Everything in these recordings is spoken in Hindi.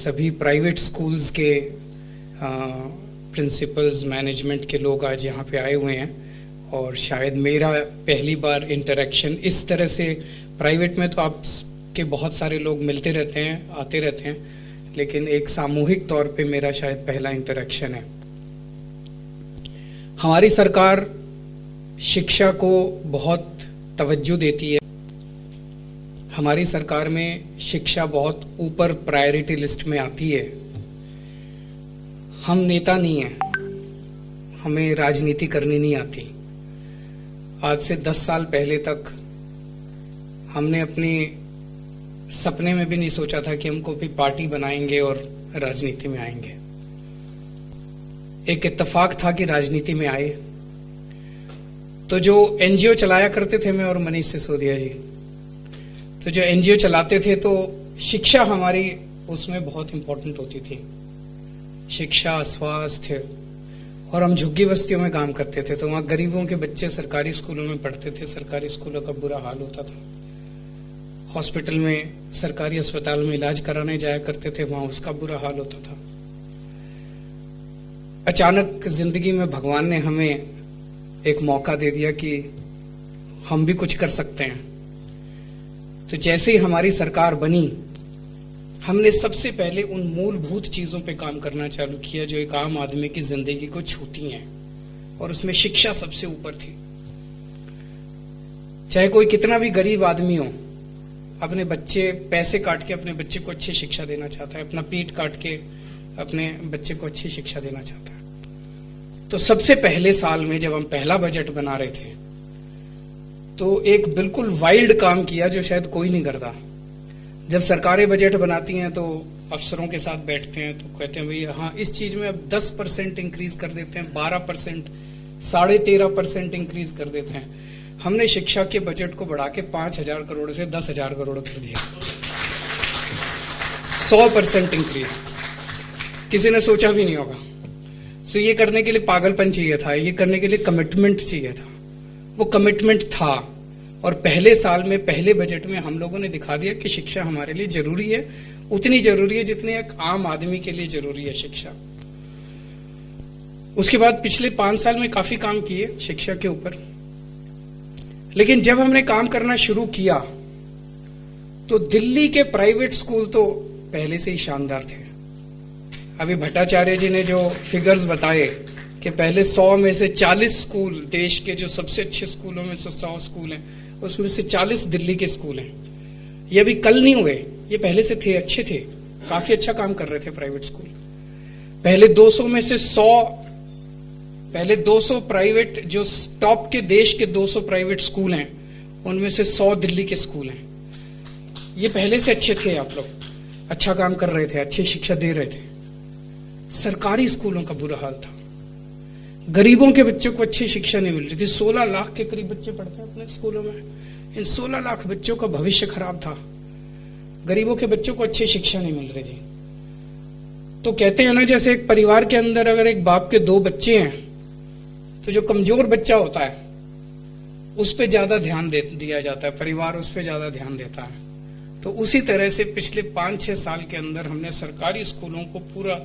सभी प्राइवेट स्कूल्स के प्रिंसिपल्स, मैनेजमेंट के लोग आज यहाँ पे आए हुए हैं और शायद मेरा पहली बार इंटरेक्शन इस तरह से, प्राइवेट में तो आपके बहुत सारे लोग मिलते रहते हैं, आते रहते हैं, लेकिन एक सामूहिक तौर पे मेरा शायद पहला इंटरेक्शन है। हमारी सरकार शिक्षा को बहुत तवज्जो देती है। हमारी सरकार में शिक्षा बहुत ऊपर प्रायोरिटी लिस्ट में आती है। हम नेता नहीं हैं, हमें राजनीति करनी नहीं आती। आज से 10 साल पहले तक हमने अपने सपने में भी नहीं सोचा था कि हम कोई पार्टी बनाएंगे और राजनीति में आएंगे। एक इत्तेफाक था कि राजनीति में आए। तो जो एनजीओ चलाया करते थे, मैं और मनीष सिसोदिया जी, तो जो एनजीओ चलाते थे तो शिक्षा हमारी उसमें बहुत इंपॉर्टेंट होती थी। शिक्षा, स्वास्थ्य, और हम झुग्गी बस्तियों में काम करते थे तो वहां गरीबों के बच्चे सरकारी स्कूलों में पढ़ते थे। सरकारी स्कूलों का बुरा हाल होता था। हॉस्पिटल में, सरकारी अस्पताल में इलाज कराने जाया करते थे, वहां उसका बुरा हाल होता था। अचानक जिंदगी में भगवान ने हमें एक मौका दे दिया कि हम भी कुछ कर सकते हैं। तो जैसे ही हमारी सरकार बनी, हमने सबसे पहले उन मूलभूत चीजों पे काम करना चालू किया जो एक आम आदमी की जिंदगी को छूती हैं, और उसमें शिक्षा सबसे ऊपर थी। चाहे कोई कितना भी गरीब आदमी हो, अपने बच्चे, पैसे काट के अपने बच्चे को अच्छी शिक्षा देना चाहता है, अपना पेट काट के अपने बच्चे को अच्छी शिक्षा देना चाहता है। तो सबसे पहले साल में जब हम पहला बजट बना रहे थे तो एक बिल्कुल वाइल्ड काम किया जो शायद कोई नहीं करता। जब सरकारें बजट बनाती हैं तो अफसरों के साथ बैठते हैं तो कहते हैं भाई हाँ, इस चीज में अब 10% इंक्रीज कर देते हैं, 12%, 13.5% इंक्रीज कर देते हैं। हमने शिक्षा के बजट को बढ़ा के 5,000 करोड़ से 10,000 करोड़ कर दिया। 100% इंक्रीज। किसी ने सोचा भी नहीं होगा। सो ये करने के लिए पागलपन चाहिए था, ये करने के लिए कमिटमेंट चाहिए था। वो कमिटमेंट था, और पहले साल में, पहले बजट में हम लोगों ने दिखा दिया कि शिक्षा हमारे लिए जरूरी है, उतनी जरूरी है जितनी एक आम आदमी के लिए जरूरी है शिक्षा। उसके बाद पिछले 5 साल में काफी काम किए शिक्षा के ऊपर, लेकिन जब हमने काम करना शुरू किया तो दिल्ली के प्राइवेट स्कूल तो पहले से ही शानदार थे। अभी भट्टाचार्य जी ने जो फिगर्स बताए कि पहले 100 में से 40 स्कूल, देश के जो सबसे अच्छे स्कूलों में से 100 स्कूल हैं, उसमें से 40 दिल्ली के स्कूल हैं। ये अभी कल नहीं हुए, ये पहले से थे, अच्छे थे, काफी अच्छा काम कर रहे थे प्राइवेट स्कूल। पहले 200 में से 100, पहले 200 प्राइवेट, जो टॉप के देश के 200 प्राइवेट स्कूल हैं, उनमें से 100 दिल्ली के स्कूल हैं। ये पहले से अच्छे थे। आप लोग अच्छा काम कर रहे थे, अच्छी शिक्षा दे रहे थे। सरकारी स्कूलों का बुरा हाल था। गरीबों के बच्चों को अच्छी शिक्षा नहीं मिल रही थी। 16 लाख के करीब बच्चे पढ़ते हैं अपने स्कूलों में। इन 16 लाख बच्चों का भविष्य खराब था। गरीबों के बच्चों को अच्छी शिक्षा नहीं मिल रही थी। तो कहते हैं ना, जैसे एक परिवार के अंदर अगर एक बाप के 2 बच्चे हैं तो जो कमजोर बच्चा होता है उस पर ज्यादा ध्यान दिया जाता है, परिवार उस पर ज्यादा ध्यान देता है। तो उसी तरह से पिछले 5-6 साल के अंदर हमने सरकारी स्कूलों को पूरा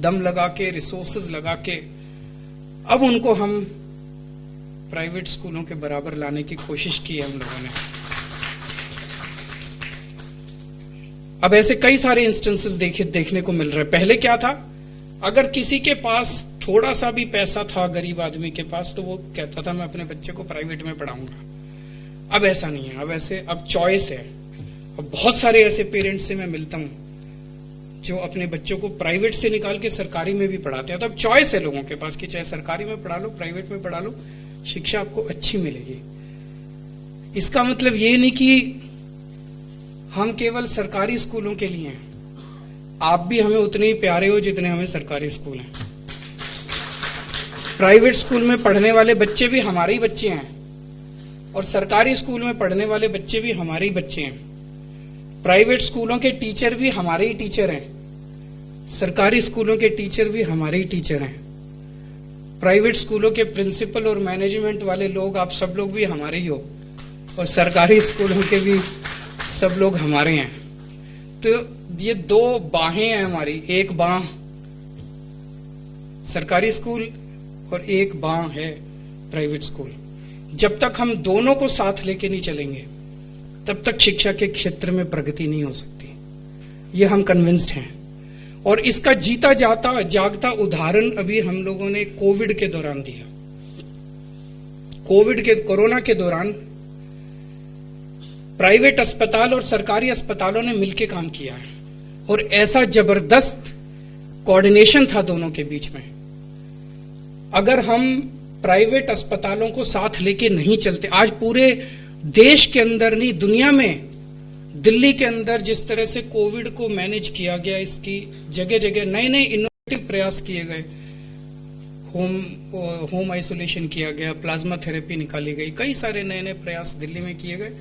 दम लगा के, रिसोर्सेज लगा के, अब उनको हम प्राइवेट स्कूलों के बराबर लाने की कोशिश की है हम लोगों ने। अब ऐसे कई सारे इंस्टेंसेस देखने को मिल रहे हैं। पहले क्या था, अगर किसी के पास थोड़ा सा भी पैसा था, गरीब आदमी के पास, तो वो कहता था मैं अपने बच्चे को प्राइवेट में पढ़ाऊंगा। अब ऐसा नहीं है, अब चॉइस है। अब बहुत सारे ऐसे पेरेंट्स से मैं मिलता हूं जो अपने बच्चों को प्राइवेट से निकाल के सरकारी में भी पढ़ाते हैं। तो अब चॉइस है लोगों के पास कि चाहे सरकारी में पढ़ा लो, प्राइवेट में पढ़ा लो, शिक्षा आपको अच्छी मिलेगी। इसका मतलब ये नहीं कि हम केवल सरकारी स्कूलों के लिए हैं। आप भी हमें उतने ही प्यारे हो जितने हमें सरकारी स्कूल हैं। प्राइवेट स्कूल में पढ़ने वाले बच्चे भी हमारे ही बच्चे हैं, और सरकारी स्कूल में पढ़ने वाले बच्चे भी हमारे ही बच्चे हैं। प्राइवेट स्कूलों के टीचर भी हमारे ही टीचर हैं, सरकारी स्कूलों के टीचर भी हमारे ही टीचर हैं। प्राइवेट स्कूलों के प्रिंसिपल और मैनेजमेंट वाले लोग, आप सब लोग भी हमारे ही हो, और सरकारी स्कूलों के भी सब लोग हमारे हैं। तो ये दो बाहें हैं हमारी, एक बाह सरकारी स्कूल और एक बाह है प्राइवेट स्कूल। जब तक हम दोनों को साथ लेके नहीं चलेंगे तब तक शिक्षा के क्षेत्र में प्रगति नहीं हो सकती, ये हम कन्विंस्ड हैं। और इसका जीता जाता जागता उदाहरण अभी हम लोगों ने कोविड के दौरान दिया। कोरोना के दौरान प्राइवेट अस्पताल और सरकारी अस्पतालों ने मिलकर काम किया है और ऐसा जबरदस्त कोऑर्डिनेशन था दोनों के बीच में। अगर हम प्राइवेट अस्पतालों को साथ लेके नहीं चलते, आज पूरे देश के अंदर नहीं दुनिया में, दिल्ली के अंदर जिस तरह से कोविड को मैनेज किया गया, इसकी जगह जगह नए नए इनोवेटिव प्रयास किए गए, होम आइसोलेशन किया गया, प्लाज्मा थेरेपी निकाली गई, कई सारे नए नए प्रयास दिल्ली में किए गए।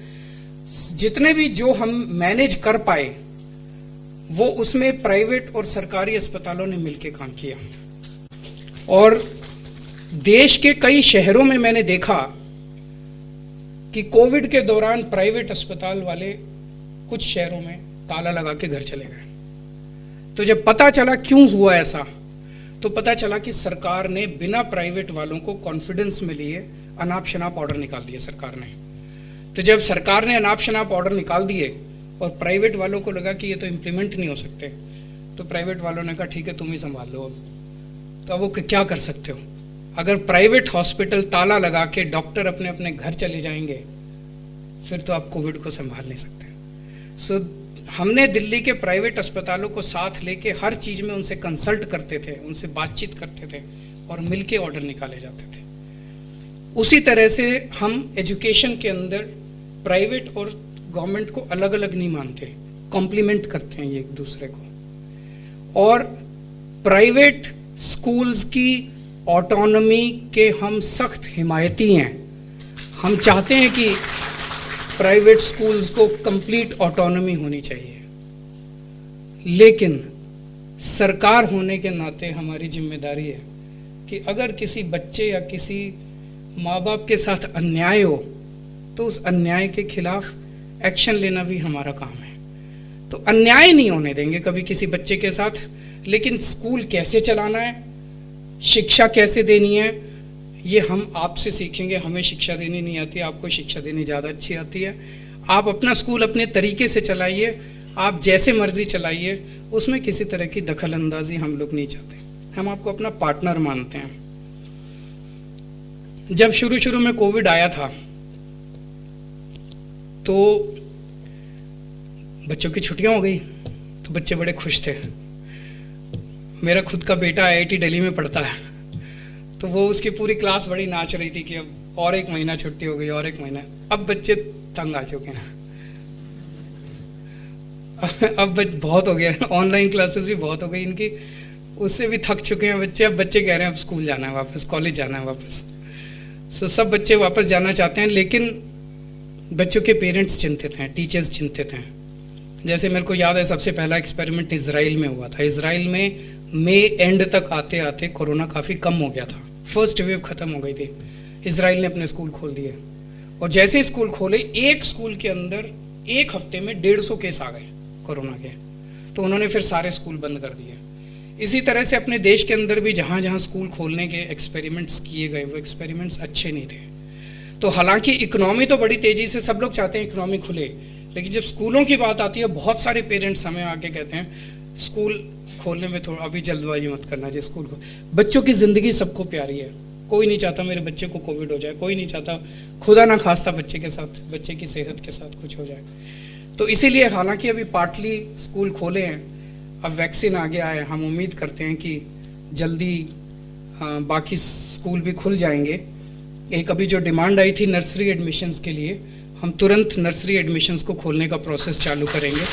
जितने भी जो हम मैनेज कर पाए वो उसमें प्राइवेट और सरकारी अस्पतालों ने मिलकर काम किया। और देश के कई शहरों में मैंने देखा कि कोविड के दौरान प्राइवेट अस्पताल वाले कुछ शहरों में ताला लगा के घर चले गए। तो जब पता चला क्यों हुआ ऐसा, तो पता चला कि सरकार ने बिना प्राइवेट वालों को कॉन्फिडेंस में लिए अनाप शनाप ऑर्डर निकाल दिए सरकार ने। तो जब सरकार ने अनाप शनाप ऑर्डर निकाल दिए और प्राइवेट वालों को लगा कि ये तो इम्प्लीमेंट नहीं हो सकते, तो प्राइवेट वालों ने कहा ठीक है तुम ही संभाल लो। अब तो अब वो क्या कर सकते हो? अगर प्राइवेट हॉस्पिटल ताला लगा के डॉक्टर अपने अपने घर चले जाएंगे फिर तो आप कोविड को संभाल नहीं सकते। सो हमने दिल्ली के प्राइवेट अस्पतालों को साथ लेके हर चीज में उनसे कंसल्ट करते थे, उनसे बातचीत करते थे और मिलके ऑर्डर निकाले जाते थे। उसी तरह से हम एजुकेशन के अंदर प्राइवेट और गवर्नमेंट को अलग अलग नहीं मानते, कॉम्प्लीमेंट करते हैं ये एक दूसरे को। और प्राइवेट स्कूल्स की ऑटोनॉमी के हम सख्त हिमायती हैं। हम चाहते हैं कि प्राइवेट स्कूल्स को कंप्लीट ऑटोनॉमी होनी चाहिए, लेकिन सरकार होने के नाते हमारी जिम्मेदारी है कि अगर किसी बच्चे या किसी माँ बाप के साथ अन्याय हो तो उस अन्याय के खिलाफ एक्शन लेना भी हमारा काम है। तो अन्याय नहीं होने देंगे कभी किसी बच्चे के साथ, लेकिन स्कूल कैसे चलाना है, शिक्षा कैसे देनी है, ये हम आपसे सीखेंगे। हमें शिक्षा देनी नहीं आती, आपको शिक्षा देनी ज़्यादा अच्छी आती है। आप अपना स्कूल अपने तरीके से चलाइए, आप जैसे मर्जी चलाइए, उसमें किसी तरह की दखल अंदाजी हम लोग नहीं चाहते। हम आपको अपना पार्टनर मानते हैं। जब शुरू शुरू में कोविड आया था तो बच्चों की छुट्टियां हो गई तो बच्चे बड़े खुश थे। मेरा खुद का बेटा IIT दिल्ली में पढ़ता है, तो वो उसकी पूरी क्लास बड़ी नाच रही थी कि अब और एक महीना छुट्टी हो गई, और एक महीना। अब बच्चे तंग आ चुके हैं। अब बहुत हो गया, ऑनलाइन क्लासेस भी बहुत हो गई इनकी, उससे भी थक चुके हैं बच्चे। अब बच्चे कह रहे हैं अब स्कूल जाना है वापस, कॉलेज जाना है वापस। सो सब बच्चे वापस जाना चाहते हैं, लेकिन बच्चों के पेरेंट्स चिंतित हैं, टीचर्स चिंतित हैं। जैसे मेरे को याद है सबसे पहला एक्सपेरिमेंट इजराइल में हुआ था। इजराइल में मई एंड तक आते आते कोरोना काफ़ी कम हो गया था, फर्स्ट वेव खत्म हो गई थी। इजराइल ने अपने स्कूल खोल दिए और जैसे स्कूल खोले, एक स्कूल के अंदर एक हफ्ते में 150 केस आ गए कोरोना के, तो उन्होंने फिर सारे स्कूल बंद कर दिए। इसी तरह से अपने देश के अंदर भी जहाँ जहाँ स्कूल खोलने के एक्सपेरिमेंट्स किए गए, वो एक्सपेरिमेंट्स अच्छे नहीं थे। तो हालांकि इकोनॉमी तो बड़ी तेजी से, सब लोग चाहते हैं इकोनॉमी खुले, लेकिन जब स्कूलों की बात आती है, बहुत सारे पेरेंट्स हमें आके कहते हैं स्कूल खोलने में थोड़ा अभी जल्दबाजी मत करना चाहिए। स्कूल को, बच्चों की ज़िंदगी सबको प्यारी है, कोई नहीं चाहता मेरे बच्चे को कोविड हो जाए, कोई नहीं चाहता खुदा ना खास्ता बच्चे के साथ, बच्चे की सेहत के साथ कुछ हो जाए। तो इसीलिए हालांकि अभी पार्टली स्कूल खोले हैं, अब वैक्सीन आ गया है, हम उम्मीद करते हैं कि जल्दी बाकी स्कूल भी खुल जाएंगे। एक अभी जो डिमांड आई थी नर्सरी एडमिशन्स के लिए, हम तुरंत नर्सरी एडमिशन्स को खोलने का प्रोसेस चालू करेंगे।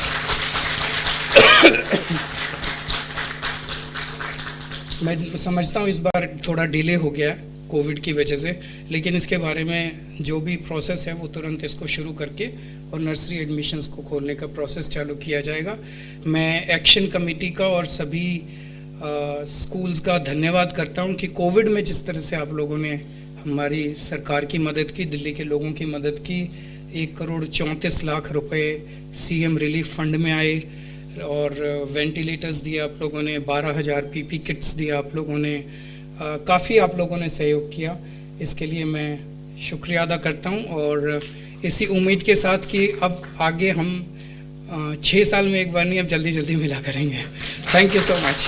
मैं समझता हूँ इस बार थोड़ा डिले हो गया कोविड की वजह से, लेकिन इसके बारे में जो भी प्रोसेस है वो तुरंत इसको शुरू करके और नर्सरी एडमिशन्स को खोलने का प्रोसेस चालू किया जाएगा। मैं एक्शन कमेटी का और सभी स्कूल्स का धन्यवाद करता हूँ कि कोविड में जिस तरह से आप लोगों ने हमारी सरकार की मदद की, दिल्ली के लोगों की मदद की। 1 करोड़ 34 लाख रुपए CM रिलीफ फंड में आए। और वेंटिलेटर्स दिए आप लोगों ने, 12,000 पीपी किट्स दिए आप लोगों ने, काफ़ी आप लोगों ने सहयोग किया। इसके लिए मैं शुक्रिया अदा करता हूं और इसी उम्मीद के साथ कि अब आगे हम 6 साल में एक बार नहीं, अब जल्दी जल्दी मिला करेंगे। Thank you so much.